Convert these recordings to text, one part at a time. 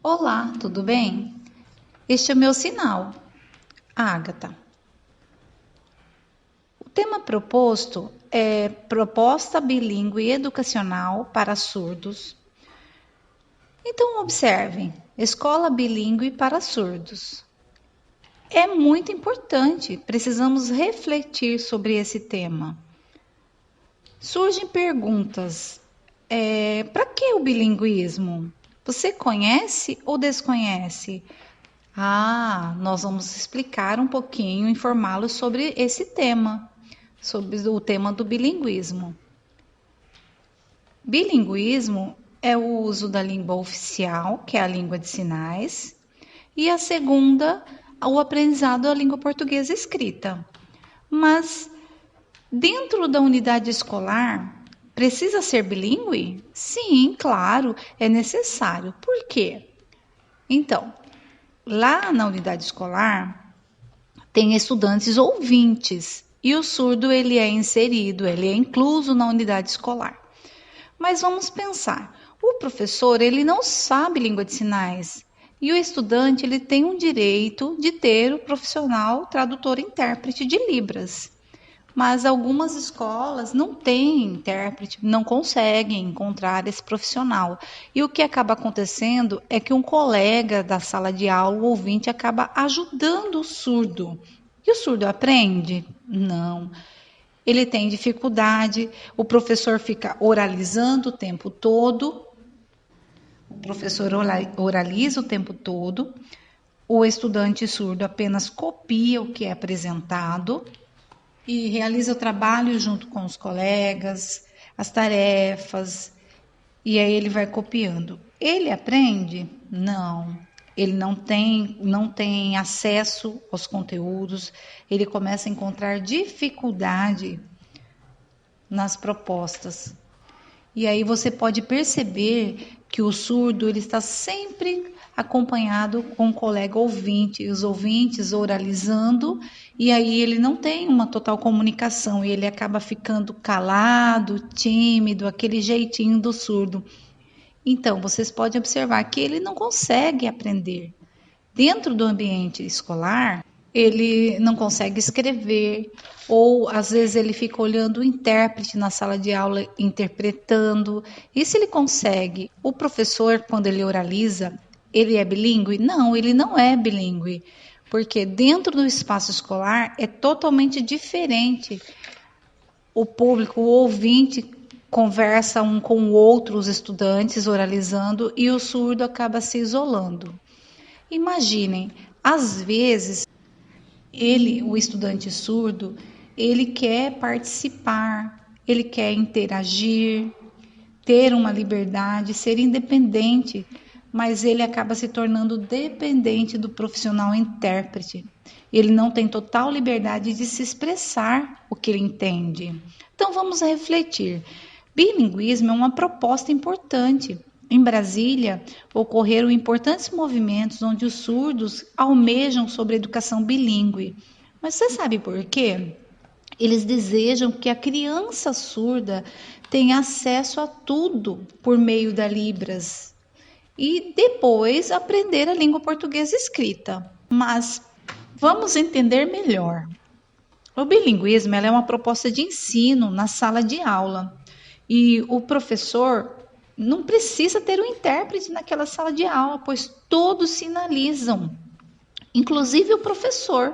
Olá, tudo bem? Este é o meu sinal, Ágata. O tema proposto é Proposta Bilíngue Educacional para Surdos. Então, observem: Escola Bilíngue para Surdos. É muito importante, precisamos refletir sobre esse tema. Surgem perguntas: para que o bilinguismo? Você conhece ou desconhece? Nós vamos explicar um pouquinho, informá-los sobre esse tema, sobre o tema do bilinguismo. Bilinguismo é o uso da língua oficial, que é a língua de sinais, e a segunda, o aprendizado da língua portuguesa escrita. Mas dentro da unidade escolar, precisa ser bilíngue? Sim, claro, é necessário. Por quê? Então, lá na unidade escolar, tem estudantes ouvintes e o surdo ele é inserido, ele é incluso na unidade escolar. Mas vamos pensar, o professor ele não sabe língua de sinais e o estudante ele tem um direito de ter o profissional tradutor intérprete de Libras. Mas algumas escolas não têm intérprete, não conseguem encontrar esse profissional. E o que acaba acontecendo é que um colega da sala de aula, o ouvinte, acaba ajudando o surdo. E o surdo aprende? Não. Ele tem dificuldade, o professor fica oralizando o tempo todo, o professor oraliza o tempo todo, o estudante surdo apenas copia o que é apresentado e realiza o trabalho junto com os colegas, as tarefas, e aí ele vai copiando. Ele aprende? Não. Ele não tem acesso aos conteúdos, ele começa a encontrar dificuldade nas propostas. E aí você pode perceber que o surdo ele está sempre acompanhado com o colega ouvinte, os ouvintes oralizando, e aí ele não tem uma total comunicação, e ele acaba ficando calado, tímido, aquele jeitinho do surdo. Então, vocês podem observar que ele não consegue aprender. Dentro do ambiente escolar, ele não consegue escrever, ou às vezes ele fica olhando o intérprete na sala de aula interpretando. E se ele consegue? O professor, quando ele oraliza, ele é bilíngue? Não, ele não é bilíngue, porque dentro do espaço escolar é totalmente diferente. O público, o ouvinte, conversa um com o outro, os estudantes oralizando, e o surdo acaba se isolando. Imaginem, às vezes o estudante surdo, ele quer participar, ele quer interagir, ter uma liberdade, ser independente, mas ele acaba se tornando dependente do profissional intérprete. Ele não tem total liberdade de se expressar o que ele entende. Então vamos refletir. Bilinguismo é uma proposta importante. Em Brasília, ocorreram importantes movimentos onde os surdos almejam sobre a educação bilíngue. Mas você sabe por quê? Eles desejam que a criança surda tenha acesso a tudo por meio da Libras e depois aprender a língua portuguesa escrita. Mas vamos entender melhor. O bilinguismo é uma proposta de ensino na sala de aula e o professor não precisa ter um intérprete naquela sala de aula, pois todos sinalizam, inclusive o professor.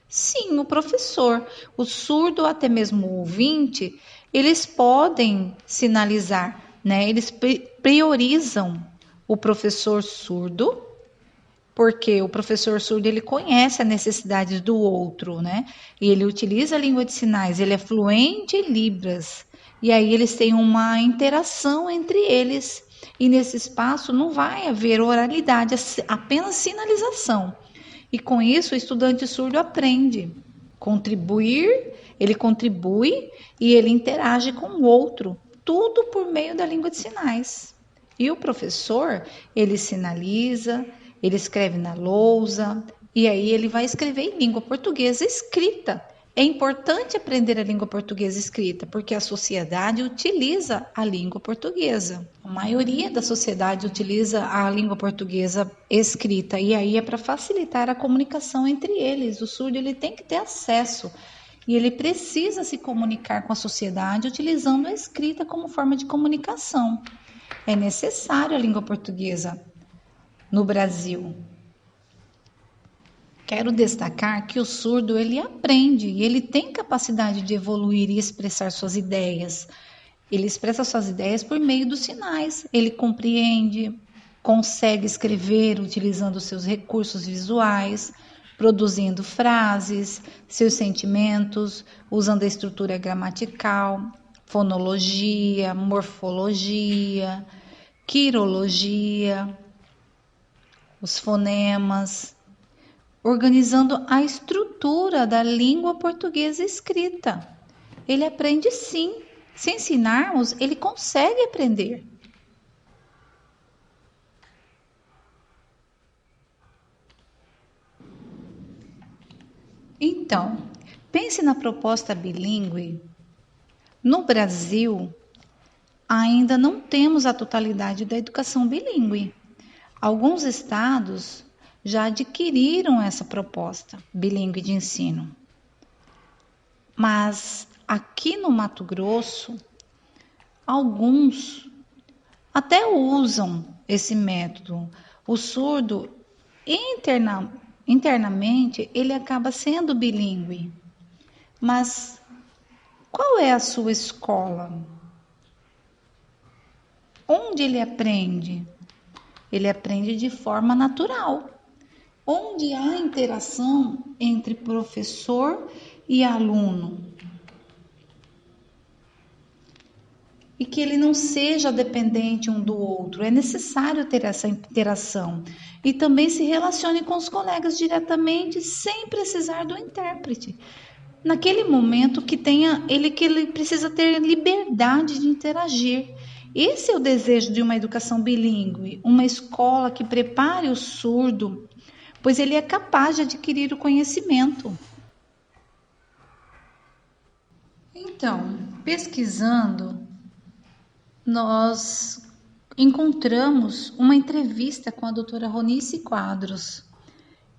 Sim, o professor, o surdo, até mesmo o ouvinte, eles podem sinalizar, né? Eles priorizam o professor surdo, porque o professor surdo ele conhece a necessidade do outro, né? E ele utiliza a língua de sinais, ele é fluente em Libras. E aí eles têm uma interação entre eles. E nesse espaço não vai haver oralidade, apenas sinalização. E com isso o estudante surdo aprende. Ele contribui e ele interage com o outro, tudo por meio da língua de sinais. E o professor, ele sinaliza, ele escreve na lousa, e aí ele vai escrever em língua portuguesa escrita. É importante aprender a língua portuguesa escrita, porque a sociedade utiliza a língua portuguesa. A maioria da sociedade utiliza a língua portuguesa escrita, e aí é para facilitar a comunicação entre eles. O surdo ele tem que ter acesso e ele precisa se comunicar com a sociedade utilizando a escrita como forma de comunicação. É necessário a língua portuguesa no Brasil. Quero destacar que o surdo ele aprende e ele tem capacidade de evoluir e expressar suas ideias. Ele expressa suas ideias por meio dos sinais. Ele compreende, consegue escrever utilizando seus recursos visuais, produzindo frases, seus sentimentos, usando a estrutura gramatical, fonologia, morfologia, quirologia, os fonemas, organizando a estrutura da língua portuguesa escrita. Ele aprende sim. Se ensinarmos, ele consegue aprender. Então, pense na proposta bilíngue. No Brasil, ainda não temos a totalidade da educação bilíngue. Alguns estados já adquiriram essa proposta bilíngue de ensino. Mas aqui no Mato Grosso, alguns até usam esse método. O surdo, internamente, ele acaba sendo bilíngue. Mas qual é a sua escola? Onde ele aprende? Ele aprende de forma natural. Onde há interação entre professor e aluno. E que ele não seja dependente um do outro. É necessário ter essa interação. E também se relacione com os colegas diretamente, sem precisar do intérprete. Naquele momento que ele precisa ter liberdade de interagir. Esse é o desejo de uma educação bilíngue, uma escola que prepare o surdo, pois ele é capaz de adquirir o conhecimento. Então, pesquisando, nós encontramos uma entrevista com a doutora Ronice Quadros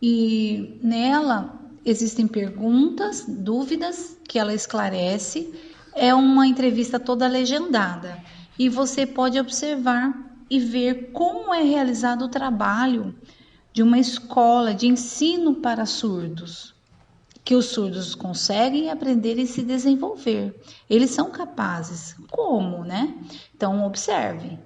e nela existem perguntas, dúvidas que ela esclarece. É uma entrevista toda legendada e você pode observar e ver como é realizado o trabalho de uma escola de ensino para surdos, que os surdos conseguem aprender e se desenvolver. Eles são capazes. Como, né? Então, observe.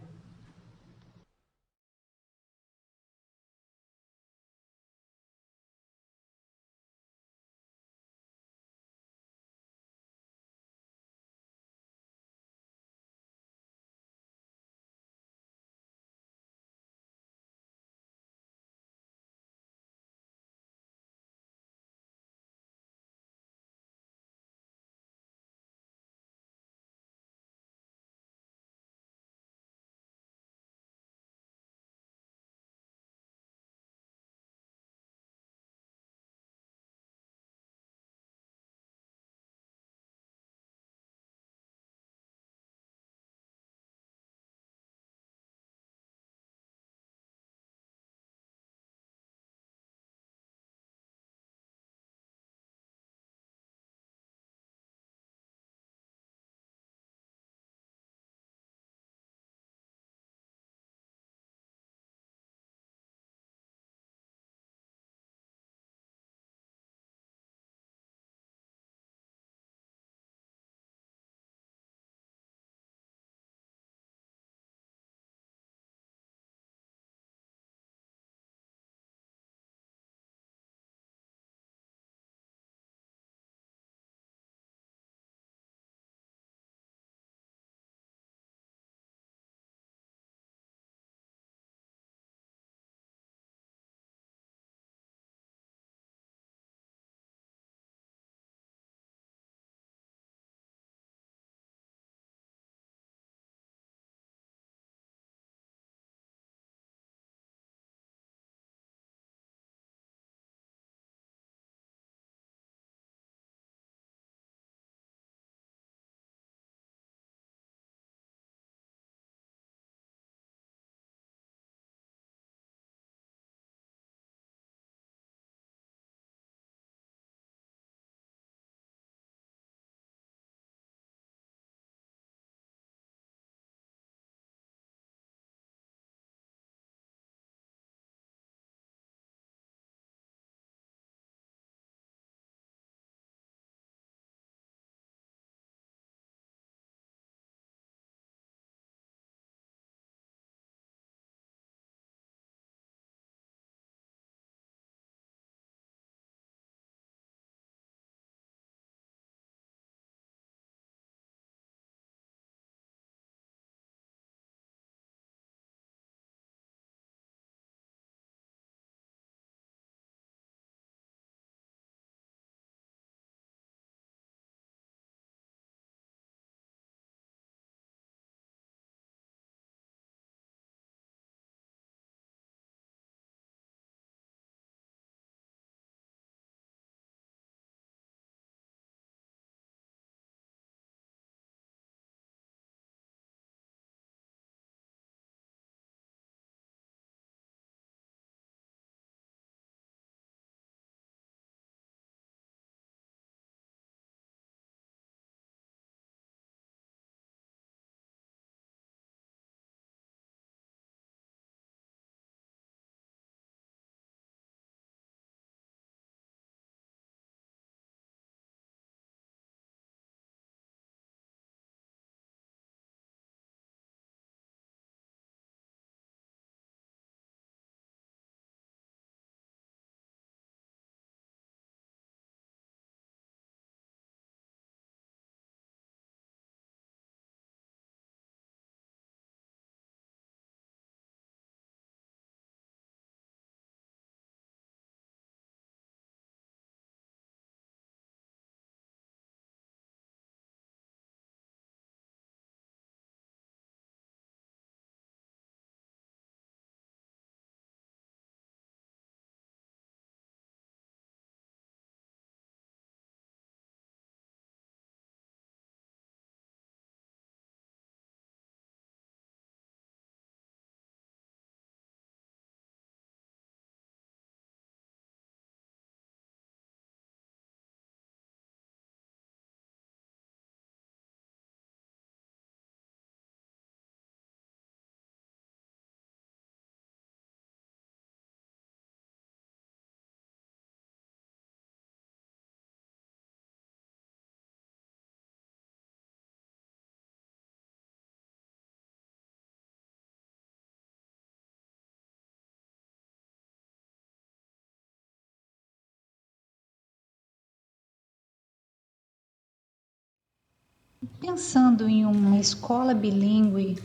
Pensando em uma escola bilíngue,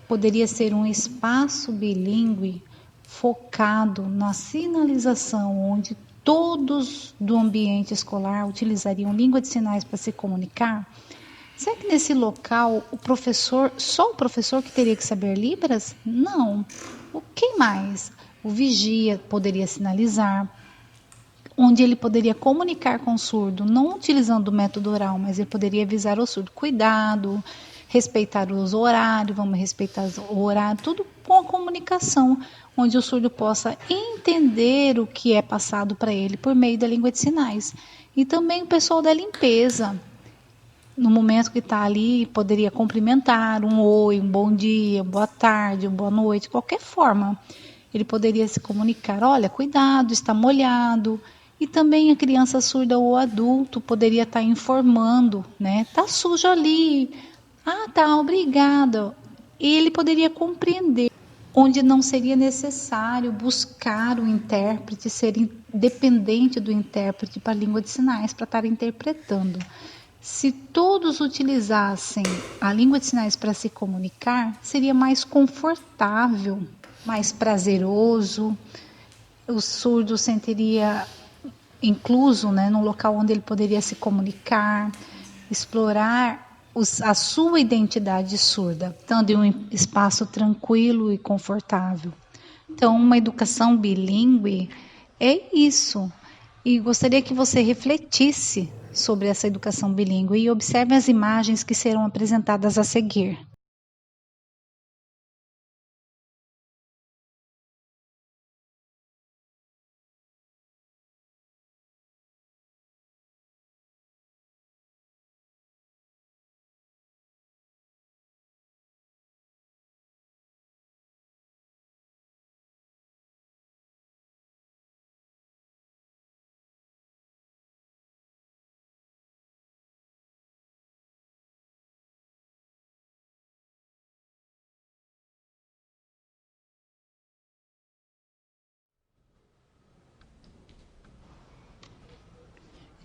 poderia ser um espaço bilíngue focado na sinalização, onde todos do ambiente escolar utilizariam língua de sinais para se comunicar. Será que nesse local só o professor que teria que saber Libras? Não. O que mais? O vigia poderia sinalizar, onde ele poderia comunicar com o surdo, não utilizando o método oral, mas ele poderia avisar o surdo, cuidado, respeitar os horários, vamos respeitar o horário, tudo com a comunicação, onde o surdo possa entender o que é passado para ele por meio da língua de sinais. E também o pessoal da limpeza, no momento que está ali, poderia cumprimentar, um oi, um bom dia, boa tarde, boa noite, qualquer forma. Ele poderia se comunicar, olha, cuidado, está molhado. E também a criança surda ou adulto poderia estar informando, né? Tá sujo ali. Ah, tá, obrigada. Ele poderia compreender, onde não seria necessário buscar o intérprete, ser independente do intérprete para a língua de sinais, para estar interpretando. Se todos utilizassem a língua de sinais para se comunicar, seria mais confortável, mais prazeroso. O surdo sentiria incluso, né, num local onde ele poderia se comunicar, explorar a sua identidade surda, estando em um espaço tranquilo e confortável. Então, uma educação bilíngue é isso. E gostaria que você refletisse sobre essa educação bilíngue e observe as imagens que serão apresentadas a seguir.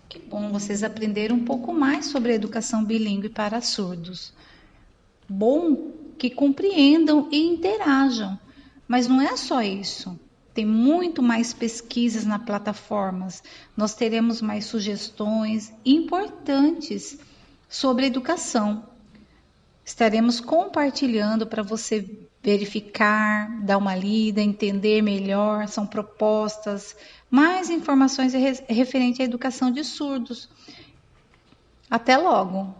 Que bom, vocês aprenderam um pouco mais sobre a educação bilíngue para surdos. Bom que compreendam e interajam, mas não é só isso. Tem muito mais pesquisas na plataformas. Nós teremos mais sugestões importantes sobre educação. Estaremos compartilhando para você verificar, dar uma lida, entender melhor. São propostas, mais informações referente à educação de surdos. Até logo!